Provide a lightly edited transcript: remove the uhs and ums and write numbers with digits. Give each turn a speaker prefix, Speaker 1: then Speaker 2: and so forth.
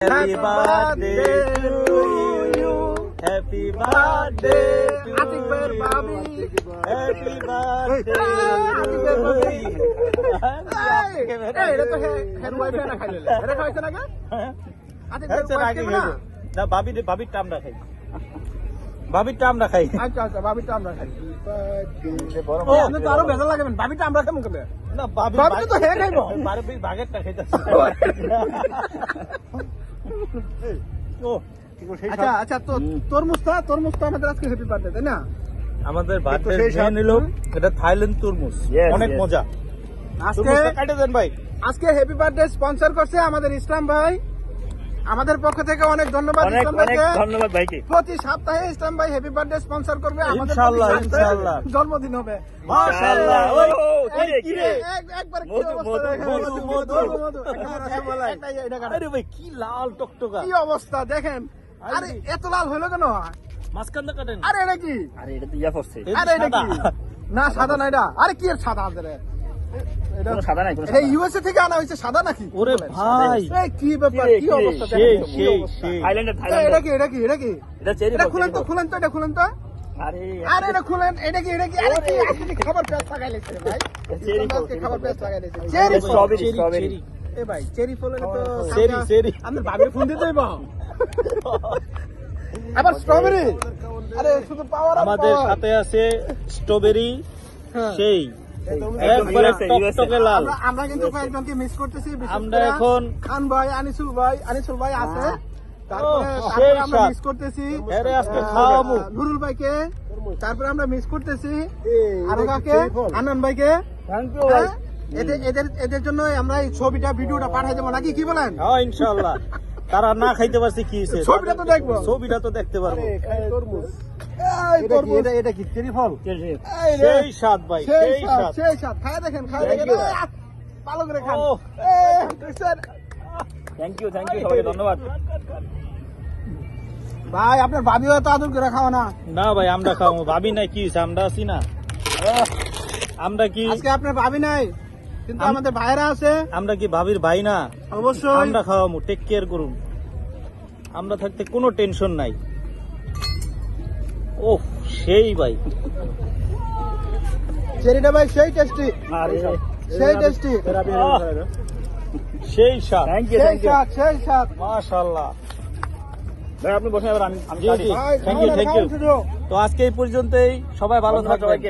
Speaker 1: Happy birthday to you. Happy birthday to
Speaker 2: Atik ভাইয়ের ভাবি।
Speaker 1: Happy birthday
Speaker 2: এটা তো হের ওয়াইফ না খাইলে এটা খাইছে না আতিক ভাইয়ের ওয়াইফ কে না
Speaker 1: না ভাবির টাম না খাই ভাবিরটা আমরা খাই
Speaker 2: আচ্ছা আচ্ছা ভাবিটা আমরা খাই ও আপনি তো আরো ভেজাল লাগাবেন ভাবিটা আমরা খাবো কেন
Speaker 1: না
Speaker 2: ভাবি তো হে খাইবো
Speaker 1: বাগেরটা খাইতেছি ও
Speaker 2: আচ্ছা আচ্ছা তো তরমুজটা আমাদের আজকে হ্যাপি বার্থডে তাই না
Speaker 1: আমাদের বার্থডে মেয়ে নিল এটা থাইল্যান্ড তরমুজ অনেক মজা
Speaker 2: আজকে
Speaker 1: কাটে দেন ভাই
Speaker 2: আজকে হ্যাপি বার্থডে স্পন্সর করছে আমাদের ইসলাম ভাই আমাদের পক্ষ থেকে অনেক ধন্যবাদ ইসলাম ভাইকে
Speaker 1: ধন্যবাদ ভাইকে
Speaker 2: প্রতি সপ্তাহে ইসলাম ভাই হ্যাপি বার্থডে স্পন্সর করবে আমাদের
Speaker 1: ইনশাআল্লাহ
Speaker 2: জন্মদিন হবে
Speaker 1: মাশাআল্লাহ
Speaker 2: কি রে একবার কি অবস্থা
Speaker 1: মধু আরে ভাই কি লাল টকটকা
Speaker 2: কি অবস্থা দেখেন আরে এত লাল হলো কেন
Speaker 1: মাঝখানটা কাটেন
Speaker 2: আরে এটা কি
Speaker 1: আরে এটা তো ইয়া করছে
Speaker 2: আরে এটা কি না সাদা না এটা আরে কি এর সাদা আছে এটা
Speaker 1: সাদা নাই
Speaker 2: এটা ইউএসএ থেকে আনা হয়েছে সাদা নাকি
Speaker 1: ওরে ভাই
Speaker 2: এই কি ব্যাপার কি অবস্থা
Speaker 1: সেই
Speaker 2: দেখেন
Speaker 1: থাইল্যান্ডের
Speaker 2: এটা কি এটা
Speaker 1: চেরি
Speaker 2: এটা খুলেন তো এটা খুলেন তো আরে এটা খুলেন এটা কি আরে কি আজকে খাবার পেস্ট লাগাই লেছে ভাই আজকে খাবার পেস্ট লাগাই লেছে চেরি
Speaker 1: স্ট্রবেরি
Speaker 2: এ ভাই চেরি ফল তো
Speaker 1: চেরি
Speaker 2: আমি ভাবে ফোন দিতে হইব আবার স্ট্রবেরি আরে শুধু পাওয়ার
Speaker 1: আমাদের সাথে আছে স্ট্রবেরি সেই একবারে টকটকে লাল
Speaker 2: আমরা কিন্তু কয়েকজনকে মিস করতেছি
Speaker 1: আমরা এখন
Speaker 2: খান ভাই আনিসুল ভাই আছে তারপরে আমরা মিস করতেছি
Speaker 1: আরে আজকে খাওয়াবো
Speaker 2: নুরুল ভাইকে তারপরে আমরা মিস করতেছি আরো কাকে আনন্দ ভাইকে
Speaker 1: থ্যাংক ইউ
Speaker 2: এদের জন্য আমরা এই ছবিটা ভিডিওটা পাঠাই দেবো নাকি কি বলেন
Speaker 1: হ্যাঁ ইনশাআল্লাহ তারা না খাইতে পারছে কি হইছে
Speaker 2: ছবিটা তো দেখতে
Speaker 1: পারবো
Speaker 2: এটা কি চেরি ফল
Speaker 1: সেই স্বাদ ভাই সেই স্বাদ
Speaker 2: খায় দেখেন ভালো করে খান
Speaker 1: থ্যাংক ইউ সবাইকে ধন্যবাদ
Speaker 2: ভাই আপনার ভাবিও তো আদর করে খাওয়া না
Speaker 1: না ভাই আমরা খাওয়াবো ভাবি নাই কি হইছে আমরা আছি না আমরা কি
Speaker 2: আজকে আপনার ভাবি নাই কিন্তু আমাদের ভাইরা আছে
Speaker 1: আমরা কি ভাবির ভাই না
Speaker 2: অবশ্যই
Speaker 1: আমরা খাওয়াবো টেক কেয়ার করুন আমরা থাকতে কোনো টেনশন নাই ও সেই ভাই
Speaker 2: চেরিটা ভাই সেই টেস্টি সেই টেস্টি
Speaker 1: সেই স্বাদ
Speaker 2: সেই স্বাদ
Speaker 1: মাশাআল্লাহ ভাই আপনি বসে আবার আমি
Speaker 2: থ্যাংক ইউ
Speaker 1: তো আজকে এই পর্যন্তই সবাই ভালো থাকবেন